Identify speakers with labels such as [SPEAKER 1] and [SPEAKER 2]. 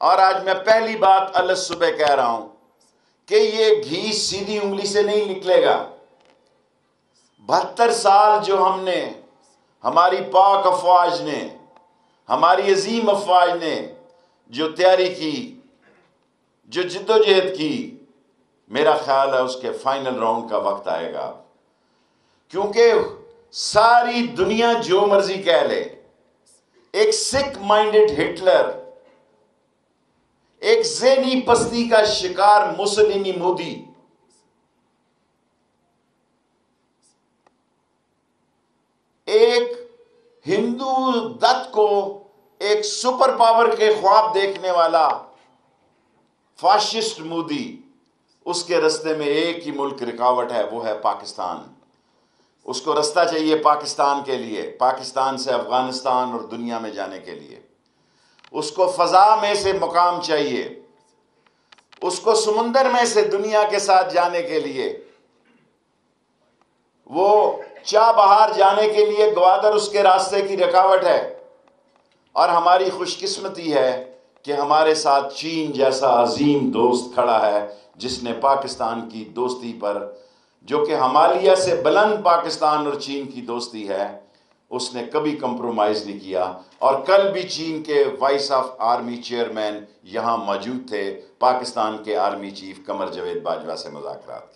[SPEAKER 1] और आज मैं पहली बात अलग सुबह कह रहा हूं कि ये घी सीधी उंगली से नहीं निकलेगा। 72 साल जो हमने, हमारी पाक अफवाज ने, हमारी अजीम अफवाज ने जो तैयारी की, जो जिद्दोजहद की, मेरा ख्याल है उसके फाइनल राउंड का वक्त आएगा। क्योंकि सारी दुनिया जो मर्जी कह ले, एक सिक माइंडेड हिटलर, एक ज़हनी पस्ती का शिकार मुसलिनी मोदी, एक हिंदू दत्त को एक सुपर पावर के ख्वाब देखने वाला फाशिस्ट मोदी, उसके रास्ते में एक ही मुल्क रुकावट है, वो है पाकिस्तान। उसको रास्ता चाहिए पाकिस्तान के लिए, पाकिस्तान से अफगानिस्तान और दुनिया में जाने के लिए। उसको फजा में से मुकाम चाहिए, उसको समुंदर में से दुनिया के साथ जाने के लिए। वो चाबहार जाने के लिए ग्वादर उसके रास्ते की रुकावट है। और हमारी खुशकिस्मती है कि हमारे साथ चीन जैसा अजीम दोस्त खड़ा है, जिसने पाकिस्तान की दोस्ती पर, जो कि हिमालय से बुलंद पाकिस्तान और चीन की दोस्ती है, उसने कभी कंप्रोमाइज़ नहीं किया। और कल भी चीन के वाइस ऑफ आर्मी चेयरमैन यहाँ मौजूद थे, पाकिस्तान के आर्मी चीफ कमर जावेद बाजवा से मुज़ाकरात किए।